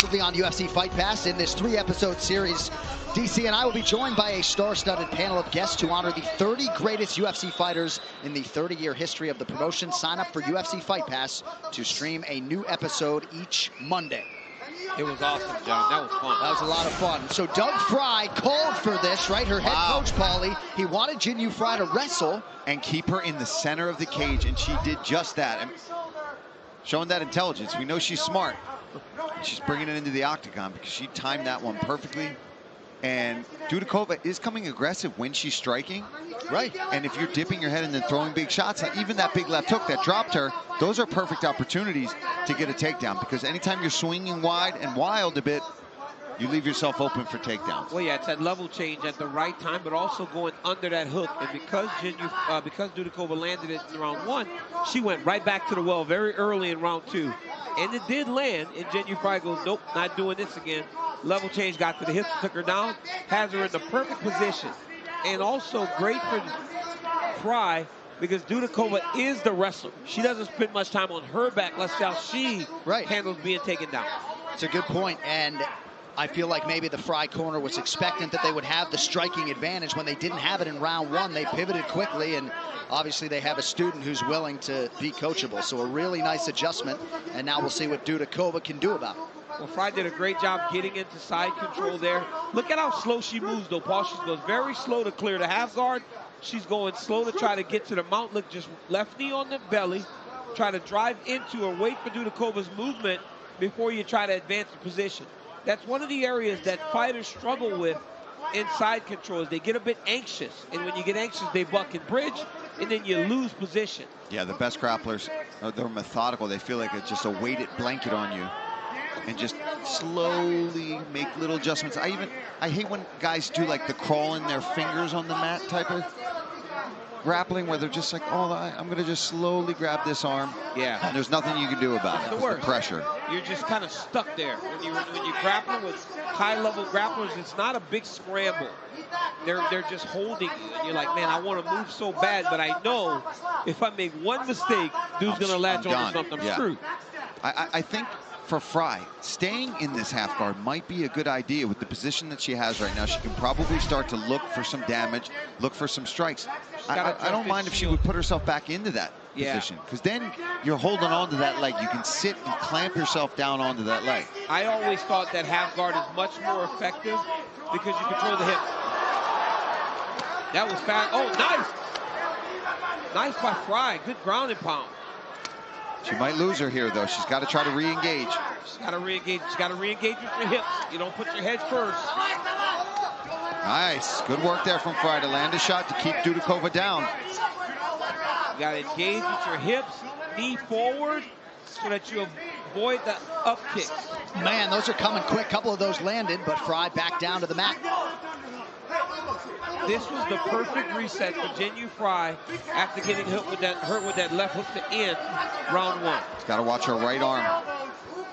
On UFC Fight Pass in this 3-episode series, DC and I will be joined by a star-studded panel of guests to honor the 30 greatest UFC fighters in the 30-year history of the promotion. Sign up for UFC Fight Pass to stream a new episode each Monday. It was awesome, John. That was fun. That was a lot of fun. So Doug Frey called for this, right? Her head coach, Paulie. He wanted Jinh Frey to wrestle and keep her in the center of the cage, and she did just that. And showing that intelligence. We know she's smart. She's bringing it into the octagon because she timed that one perfectly. And Dudakova is coming aggressive when she's striking. Right. And if you're dipping your head and then throwing big shots, even that big left hook that dropped her, those are perfect opportunities to get a takedown, because anytime you're swinging wide and wild a bit, you leave yourself open for takedowns. Well, yeah, it's that level change at the right time, but also going under that hook. And because Dudakova landed it in round 1, she went right back to the well very early in round 2. And it did land, and Jinh Frey goes, nope, not doing this again. Level change, got to the hips, took her down, has her in the perfect position. And also great for Frey, because Dudakova is the wrestler. She doesn't spend much time on her back. Let's see how she handles being taken down. It's a good point. And I feel like maybe the Frey corner was expectant that they would have the striking advantage. When they didn't have it in round 1, they pivoted quickly, and obviously they have a student who's willing to be coachable. So a really nice adjustment, and now we'll see what Dudakova can do about it. Well, Frey did a great job getting into side control there. Look at how slow she moves, though, Paul. She goes very slow to clear the half guard. She's going slow to try to get to the mount. Look, just left knee on the belly. Try to drive into or wait for Dudakova's movement before you try to advance the position. That's one of the areas that fighters struggle with in side control. Is they get a bit anxious. And when you get anxious, they buck and bridge, and then you lose position. Yeah, the best grapplers, they're methodical. They feel like it's just a weighted blanket on you, and just slowly make little adjustments. I hate when guys do like the crawling their fingers on the mat type of grappling, where they're just like, oh, I'm going to just slowly grab this arm. Yeah. And there's nothing you can do about it. It's the pressure. You're just kind of stuck there. When you grapple with high-level grapplers, it's not a big scramble. They're just holding you, and you're like, man, I want to move so bad, but I know if I make one mistake, dude's going to latch on to something. I'm screwed. I think for Frey, staying in this half guard might be a good idea with the position that she has right now. She can probably start to look for some damage, look for some strikes. I don't mind if she would put herself back into that position, because then you're holding on to that leg. You can sit and clamp yourself down onto that leg. I always thought that half guard is much more effective because you control the hip. That was fast. Oh, nice. Nice by Frey. Good ground and pound. She might lose her here, though. She's got to try to re-engage. She's got to re-engage. She's got to re-engage with your hips. You don't put your head first. Nice. Good work there from Frey to land a shot to keep Dudakova down. You got to engage with your hips, knee forward, so that you avoid the up kick. Man, those are coming quick. A couple of those landed, but Frey back down to the mat. This was the perfect reset for Jinh Frey after getting hurt with that left hook to end round 1. She's got to watch her right arm.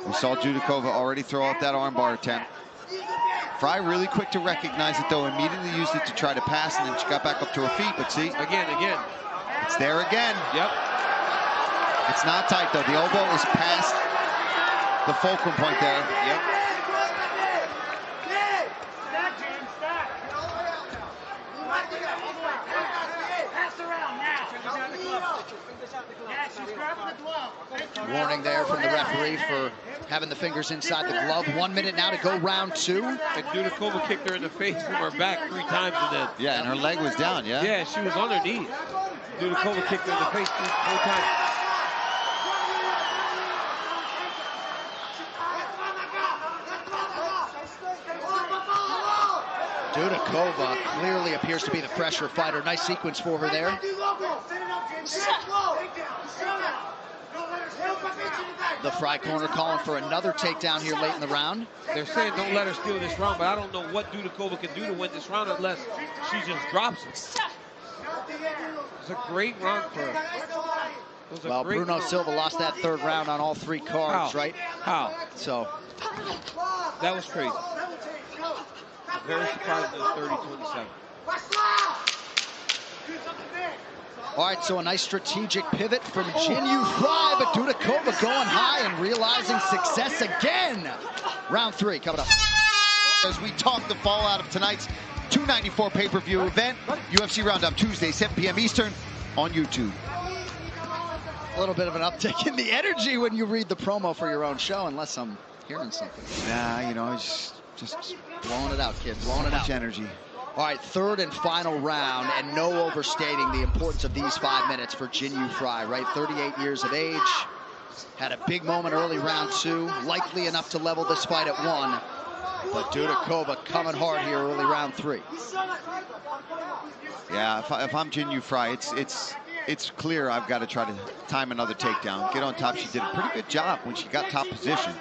We saw Dudakova already throw out that armbar attempt. Frey really quick to recognize it, though, immediately used it to try to pass, and then she got back up to her feet. But see, again, it's there again. Yep. It's not tight, though. The elbow is past the fulcrum point there. Yep. Warning there from the referee for having the fingers inside the glove. 1 minute now to go round 2. And Dudakova kicked her in the face from her back 3 times. And then, yeah, and her leg was down, yeah? Yeah, she was on her knees. Dudakova kicked her in the face 3 times. Dudakova clearly appears to be the fresher fighter. Nice sequence for her there. The Frey corner calling for another takedown here late in the round. They're saying don't let her steal this round, but I don't know what Dudakova can do to win this round unless she just drops it. It's a great round for her. Well, Bruno Silva lost that 3rd round on all 3 cards, right? How? So. That was crazy. I'm very surprised it was 30-27. All right, so a nice strategic pivot from Jinh Frey, but Dudakova going high and realizing success again. Round 3 coming up. As we talk the fallout of tonight's 294 pay-per-view event, UFC Roundup Tuesday, 7 p.m. Eastern on YouTube. A little bit of an uptick in the energy when you read the promo for your own show, unless I'm hearing something. Nah, you know, it's just blowing it out, kid, blowing it out. Much energy. All right, third and final round, and no overstating the importance of these 5 minutes for Jinh Frey, right? 38 years of age, had a big moment early round 2, likely enough to level this fight at 1, but Dudakova coming hard here early round 3. Yeah, if I'm Jinh Frey, it's clear I've got to try to time another takedown, get on top. She did a pretty good job when she got top position.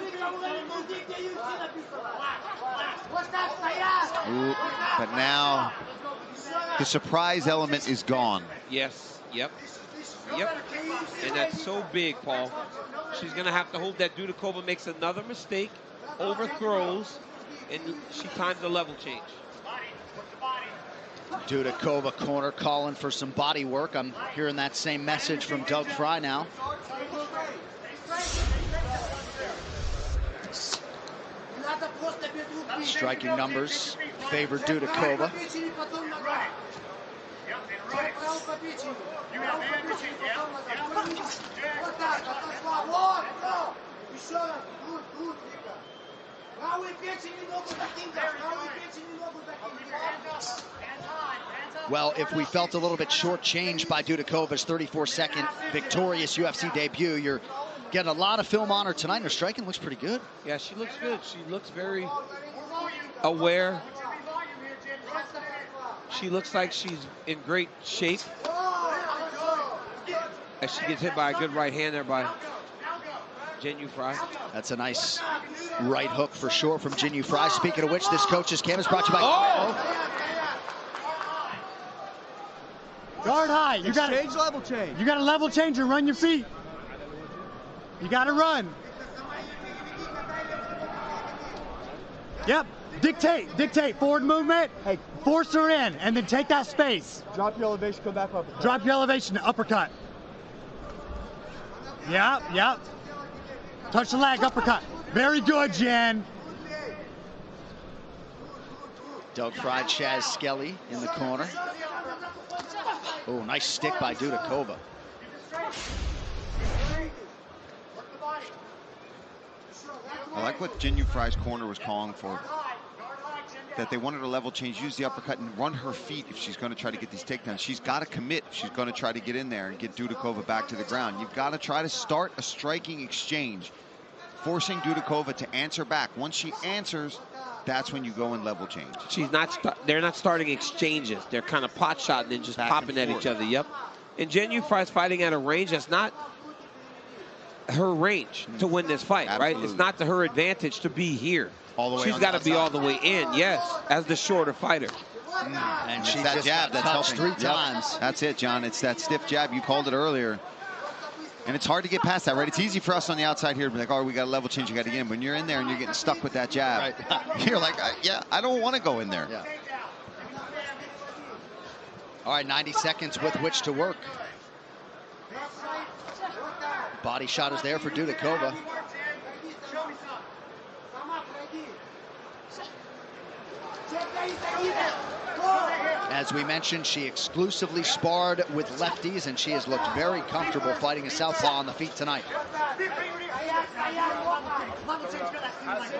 Ooh, but now the surprise element is gone. Yes, yep. And that's so big, Paul. She's gonna have to hope that Dudakova makes another mistake, overthrows, and she times the level change. Dudakova corner calling for some body work. I'm hearing that same message from Doug Frey now. Striking numbers favor Dudakova. Well, if we felt a little bit shortchanged by Dudakova's 34-second victorious UFC debut, you're getting a lot of film on her tonight, and her striking looks pretty good. Yeah, she looks good. She looks very aware. She looks like she's in great shape. As she gets hit by a good right hand there by Jinh Frey. That's a nice right hook for sure from Jinh Frey. Speaking of which, this coach's cam is brought to you by... Oh! Guard high. You got to level change. You got to level change and run your feet. You got to run. Yep. Dictate. Forward movement. Hey, force her in, and then take that space. Drop your elevation. Come back up. Drop your elevation. Uppercut. Yep. Touch the leg. Uppercut. Very good, Jen. Doug Frey, Chaz Skelly in the corner. Oh, nice stick by Dudakova. I like what Jinh Frey's corner was calling for. That they wanted a level change, use the uppercut and run her feet if she's going to try to get these takedowns. She's got to commit if she's going to try to get in there and get Dudakova back to the ground. You've got to try to start a striking exchange, forcing Dudakova to answer back. Once she answers, that's when you go in level change. They're not starting exchanges. They're kind of pot shotting and just popping at each other. Yep. And Jinh Frey's fighting at a range that's not her range to win this fight, right? It's not to her advantage to be here. All the way. She's got to be all the way in, yes, as the shorter fighter. And she's that jab that's helping 3 times. That's it, John. It's that stiff jab. You called it earlier. And it's hard to get past that, right? It's easy for us on the outside here to be like, oh, we got a level change, you got to get in. When you're in there and you're getting stuck with that jab, right. You're like, yeah, I don't want to go in there. Yeah. All right, 90 seconds with which to work. Body shot is there for Dudakova. As we mentioned, she exclusively sparred with lefties, and she has looked very comfortable fighting a southpaw on the feet tonight.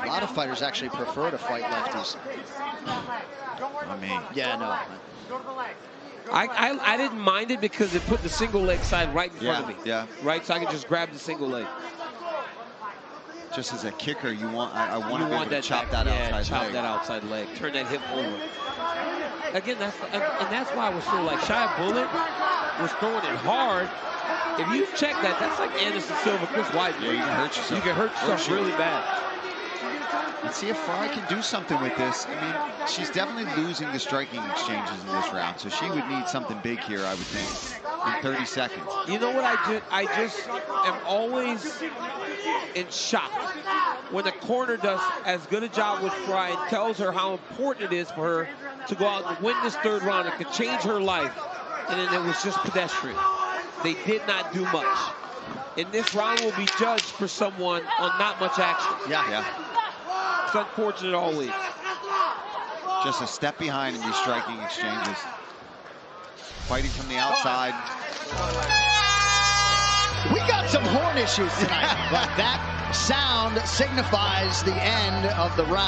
A lot of fighters actually prefer to fight lefties. I mean, yeah, no. I didn't mind it because it put the single leg side right in front of me. Yeah. Right, so I could just grab the single leg. Just as a kicker, you want I want to be able to chop that outside leg. Turn that hip over. Again, that's why I was so like Shy Bullet was throwing it hard. If you check that, that's like Anderson Silva, Chris White. Yeah, you can hurt yourself. You can hurt yourself really bad. Let's see if Frey can do something with this. I mean, she's definitely losing the striking exchanges in this round, so she would need something big here, I would think, in 30 seconds. You know what I do? I just am always in shock when the corner does as good a job with Frey and tells her how important it is for her to go out and win this third round. It could change her life. and then it was just pedestrian. They did not do much. And this round will be judged for someone on not much action. Yeah. It's unfortunate always. Just a step behind in these striking exchanges. Fighting from the outside. We got some horn issues tonight, but that sound signifies the end of the round.